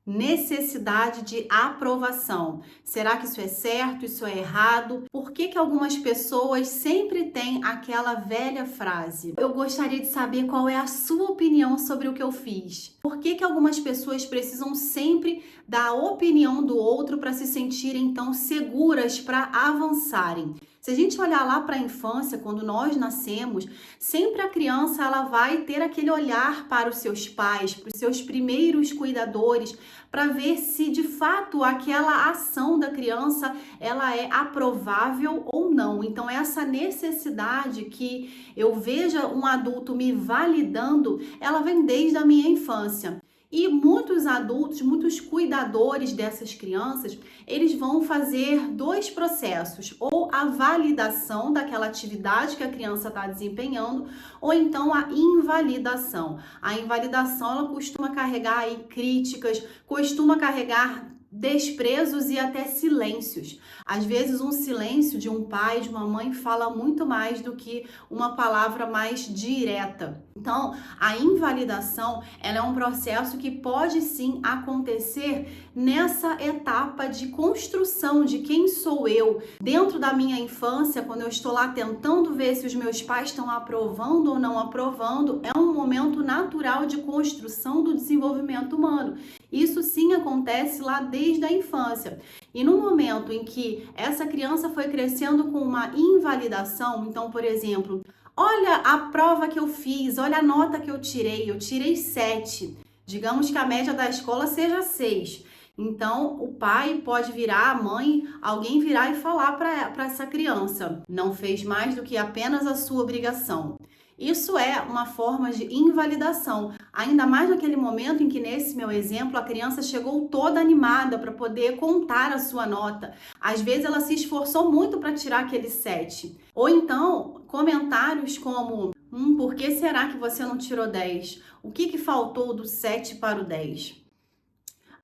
necessidade de aprovação. Será que isso é certo? Isso é errado? Por que algumas pessoas sempre têm aquela velha frase? Eu gostaria de saber qual é a sua opinião sobre o que eu fiz. Por que algumas pessoas precisam sempre da opinião do outro para se sentirem tão seguras para avançarem? Se a gente olhar lá para a infância, quando nós nascemos, sempre a criança ela vai ter aquele olhar para os seus pais, para os seus primeiros cuidadores, para ver se de fato aquela ação da criança ela é aprovável ou não. Então essa necessidade que eu veja um adulto me validando, ela vem desde a minha infância. E muitos adultos, muitos cuidadores dessas crianças, eles vão fazer dois processos, ou a validação daquela atividade que a criança está desempenhando, ou então a invalidação. A invalidação, ela costuma carregar aí críticas, costuma carregar desprezos e até silêncios. Às vezes um silêncio de um pai, de uma mãe fala muito mais do que uma palavra mais direta. Então, a invalidação, ela é um processo que pode sim acontecer nessa etapa de construção de quem sou eu. Dentro da minha infância, quando eu estou lá tentando ver se os meus pais estão aprovando ou não aprovando, é um momento natural de construção do desenvolvimento humano. Isso sim acontece lá desde a infância. E no momento em que essa criança foi crescendo com uma invalidação, então, por exemplo, olha a prova que eu fiz, olha a nota que eu tirei 7. Digamos que a média da escola seja 6. Então, o pai pode virar, a mãe, alguém virar e falar para essa criança, não fez mais do que apenas a sua obrigação. Isso é uma forma de invalidação, ainda mais naquele momento em que, nesse meu exemplo, a criança chegou toda animada para poder contar a sua nota. Às vezes ela se esforçou muito para tirar aquele 7. Ou então, comentários como, por que será que você não tirou 10? O que faltou do 7 para o 10?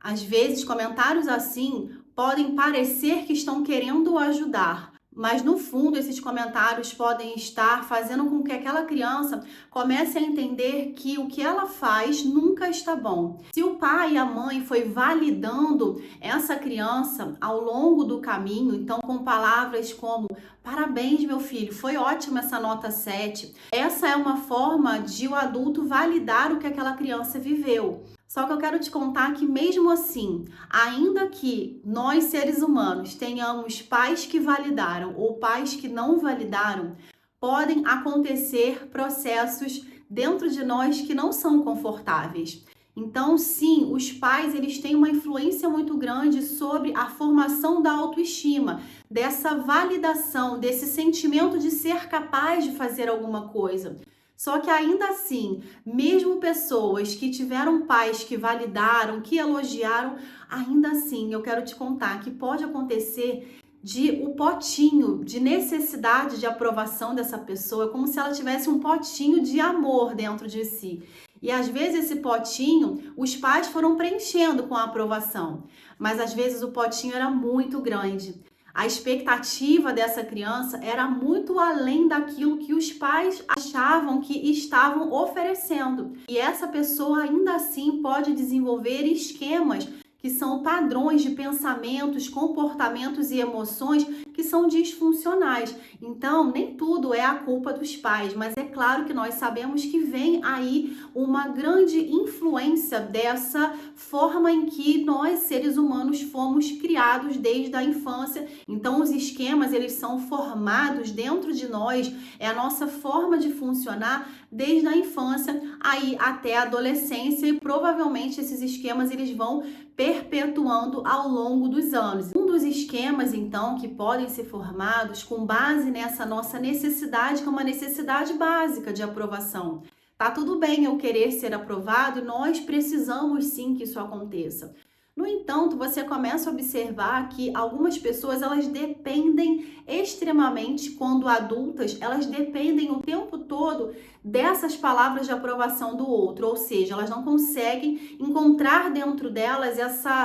Às vezes, comentários assim podem parecer que estão querendo ajudar, mas no fundo esses comentários podem estar fazendo com que aquela criança comece a entender que o que ela faz nunca está bom. Se o pai e a mãe foi validando essa criança ao longo do caminho, então com palavras como parabéns, meu filho, foi ótima essa nota 7. Essa é uma forma de o adulto validar o que aquela criança viveu. Só que eu quero te contar que mesmo assim, ainda que nós seres humanos tenhamos pais que validaram ou pais que não validaram, podem acontecer processos dentro de nós que não são confortáveis. Então, sim, os pais eles têm uma influência muito grande sobre a formação da autoestima, dessa validação, desse sentimento de ser capaz de fazer alguma coisa. Só que ainda assim, mesmo pessoas que tiveram pais que validaram, que elogiaram, ainda assim eu quero te contar que pode acontecer de o potinho de necessidade de aprovação dessa pessoa, como se ela tivesse um potinho de amor dentro de si. E às vezes esse potinho, os pais foram preenchendo com a aprovação, mas às vezes o potinho era muito grande. A expectativa dessa criança era muito além daquilo que os pais achavam que estavam oferecendo. E essa pessoa ainda assim pode desenvolver esquemas que são padrões de pensamentos, comportamentos e emoções que são disfuncionais. Então, nem tudo é a culpa dos pais, mas é claro que nós sabemos que vem aí uma grande influência dessa forma em que nós, seres humanos, fomos criados desde a infância. Então, os esquemas, eles são formados dentro de nós, é a nossa forma de funcionar desde a infância aí até a adolescência e provavelmente esses esquemas, eles vão perpetuando ao longo dos anos. Um dos esquemas, então, que podem ser formados com base nessa nossa necessidade, que é uma necessidade básica de aprovação. Tá tudo bem eu querer ser aprovado, nós precisamos sim que isso aconteça. No entanto, você começa a observar que algumas pessoas, elas dependem extremamente, quando adultas, elas dependem o tempo todo dessas palavras de aprovação do outro, ou seja, elas não conseguem encontrar dentro delas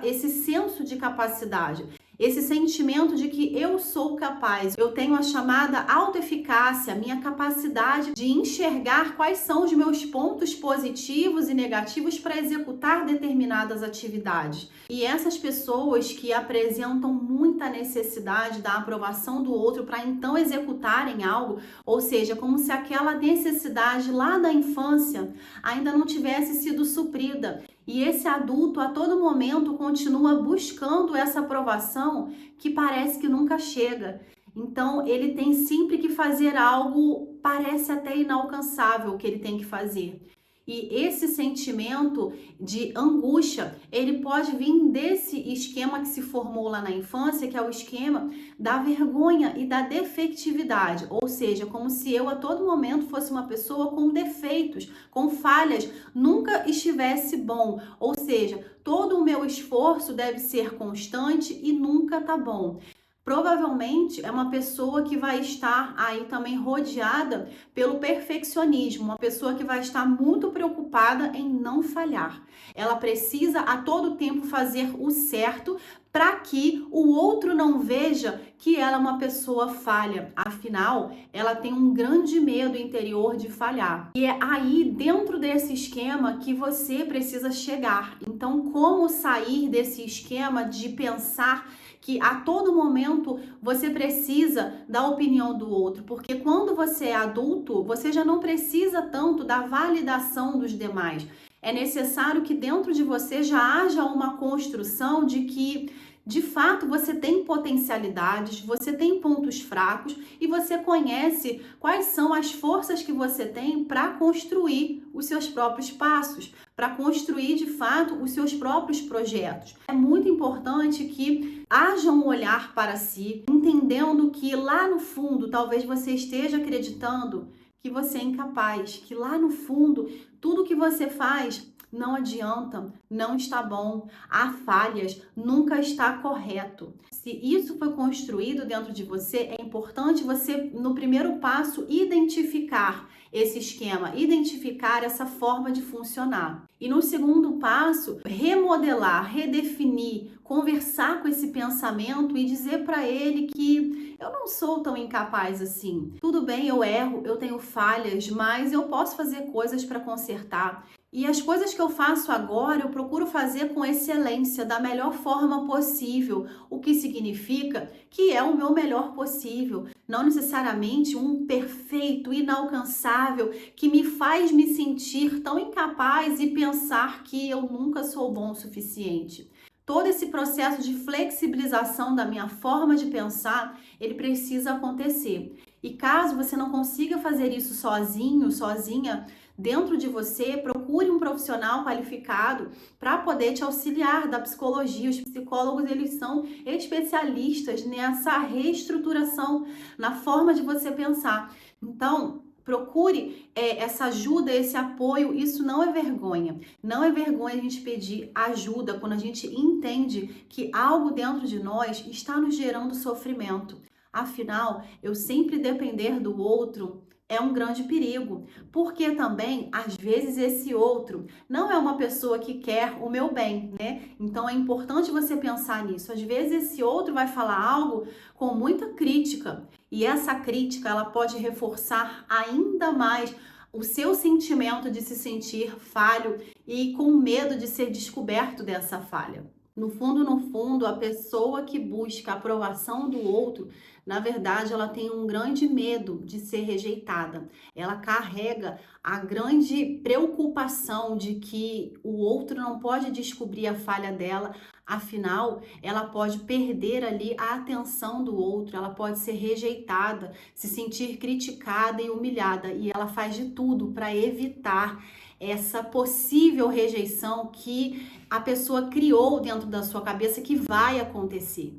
esse senso de capacidade. esse sentimento de que eu sou capaz, eu tenho a chamada autoeficácia, minha capacidade de enxergar quais são os meus pontos positivos e negativos para executar determinadas atividades. E essas pessoas que apresentam muita necessidade da aprovação do outro para então executarem algo, ou seja, como se aquela necessidade lá da infância ainda não tivesse sido suprida. E esse adulto a todo momento continua buscando essa aprovação que parece que nunca chega. Então ele tem sempre que fazer algo, parece até inalcançável que ele tem que fazer. E esse sentimento de angústia, ele pode vir desse esquema que se formou lá na infância, que é o esquema da vergonha e da defectividade. Ou seja, como se eu a todo momento fosse uma pessoa com defeitos, com falhas, nunca estivesse bom. Ou seja, todo o meu esforço deve ser constante e nunca tá bom. Provavelmente é uma pessoa que vai estar aí também rodeada pelo perfeccionismo, uma pessoa que vai estar muito preocupada em não falhar. Ela precisa a todo tempo fazer o certo para que o outro não veja que ela é uma pessoa falha. Afinal, ela tem um grande medo interior de falhar. E é aí, dentro desse esquema, que você precisa chegar. Então, como sair desse esquema de pensar que a todo momento você precisa da opinião do outro? Porque quando você é adulto, você já não precisa tanto da validação dos demais. É necessário que dentro de você já haja uma construção de que, de fato, você tem potencialidades, você tem pontos fracos e você conhece quais são as forças que você tem para construir os seus próprios passos, para construir, de fato, os seus próprios projetos. É muito importante que haja um olhar para si, entendendo que lá no fundo, talvez você esteja acreditando que você é incapaz, que lá no fundo, tudo que você faz não adianta, não está bom, há falhas, nunca está correto. Se isso foi construído dentro de você, é importante você, no primeiro passo, identificar esse esquema, identificar essa forma de funcionar. E no segundo passo, remodelar, redefinir, conversar com esse pensamento e dizer para ele que eu não sou tão incapaz assim. Tudo bem, eu erro, eu tenho falhas, mas eu posso fazer coisas para consertar. E as coisas que eu faço agora, eu procuro fazer com excelência, da melhor forma possível, o que significa que é o meu melhor possível, não necessariamente um perfeito, inalcançável, que me faz me sentir tão incapaz e pensar que eu nunca sou bom o suficiente. Todo esse processo de flexibilização da minha forma de pensar, ele precisa acontecer. E caso você não consiga fazer isso sozinho, sozinha, dentro de você, procure um profissional qualificado para poder te auxiliar da psicologia. Os psicólogos, eles são especialistas nessa reestruturação, na forma de você pensar. Então, procure essa ajuda, esse apoio. Isso não é vergonha. Não é vergonha a gente pedir ajuda quando a gente entende que algo dentro de nós está nos gerando sofrimento. Afinal, eu sempre depender do outro é um grande perigo, porque também, às vezes, esse outro não é uma pessoa que quer o meu bem, né? Então, é importante você pensar nisso. Às vezes, esse outro vai falar algo com muita crítica, e essa crítica, ela pode reforçar ainda mais o seu sentimento de se sentir falho e com medo de ser descoberto dessa falha. No fundo, a pessoa que busca a aprovação do outro, na verdade, ela tem um grande medo de ser rejeitada. Ela carrega a grande preocupação de que o outro não pode descobrir a falha dela, afinal, ela pode perder ali a atenção do outro, ela pode ser rejeitada, se sentir criticada e humilhada, e ela faz de tudo para evitar essa possível rejeição que a pessoa criou dentro da sua cabeça que vai acontecer.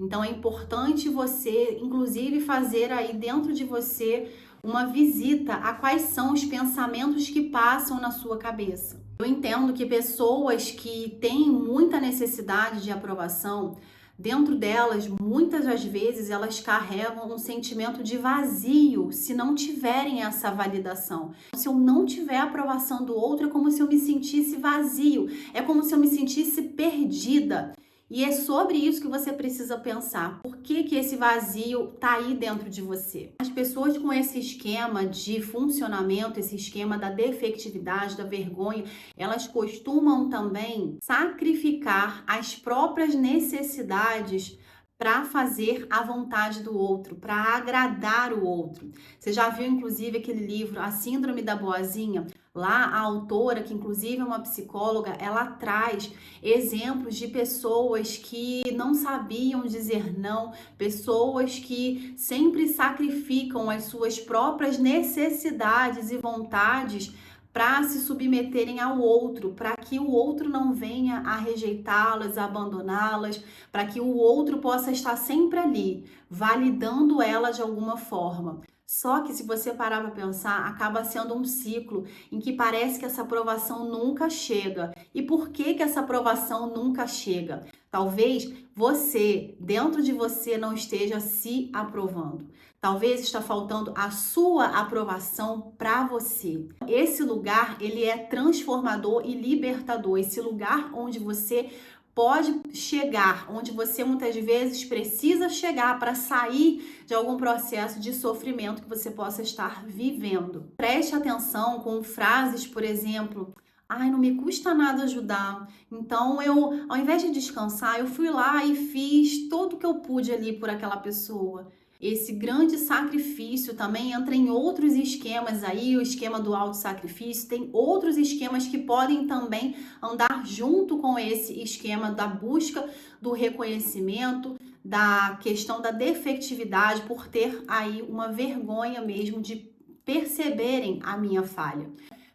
Então é importante você, inclusive, fazer aí dentro de você uma visita a quais são os pensamentos que passam na sua cabeça. Eu entendo que pessoas que têm muita necessidade de aprovação, dentro delas, muitas das vezes, elas carregam um sentimento de vazio se não tiverem essa validação. Se eu não tiver a aprovação do outro, é como se eu me sentisse vazio, é como se eu me sentisse perdida. E é sobre isso que você precisa pensar. Por que que esse vazio tá aí dentro de você? As pessoas com esse esquema de funcionamento, esse esquema da defectividade, da vergonha, elas costumam também sacrificar as próprias necessidades para fazer a vontade do outro, para agradar o outro. Você já viu, inclusive, aquele livro A Síndrome da Boazinha? Lá, a autora, que inclusive é uma psicóloga, ela traz exemplos de pessoas que não sabiam dizer não, pessoas que sempre sacrificam as suas próprias necessidades e vontades para se submeterem ao outro, para que o outro não venha a rejeitá-las, a abandoná-las, para que o outro possa estar sempre ali, validando ela de alguma forma. Só que se você parar para pensar, acaba sendo um ciclo em que parece que essa aprovação nunca chega. E por que que essa aprovação nunca chega? Talvez você, dentro de você, não esteja se aprovando. Talvez está faltando a sua aprovação para você. Esse lugar, ele é transformador e libertador. Esse lugar onde você pode chegar, onde você muitas vezes precisa chegar para sair de algum processo de sofrimento que você possa estar vivendo. Preste atenção com frases, por exemplo: ai, não me custa nada ajudar. Então eu, ao invés de descansar, eu fui lá e fiz tudo o que eu pude ali por aquela pessoa. Esse grande sacrifício também entra em outros esquemas aí, o esquema do autossacrifício, tem outros esquemas que podem também andar junto com esse esquema da busca do reconhecimento, da questão da defectividade, por ter aí uma vergonha mesmo de perceberem a minha falha.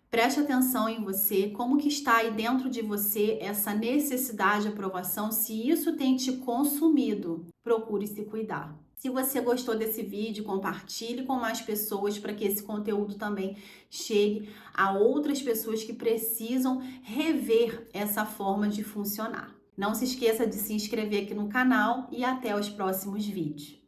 Preste atenção em você, como que está aí dentro de você essa necessidade de aprovação, se isso tem te consumido, procure se cuidar. Se você gostou desse vídeo, compartilhe com mais pessoas para que esse conteúdo também chegue a outras pessoas que precisam rever essa forma de funcionar. Não se esqueça de se inscrever aqui no canal e até os próximos vídeos.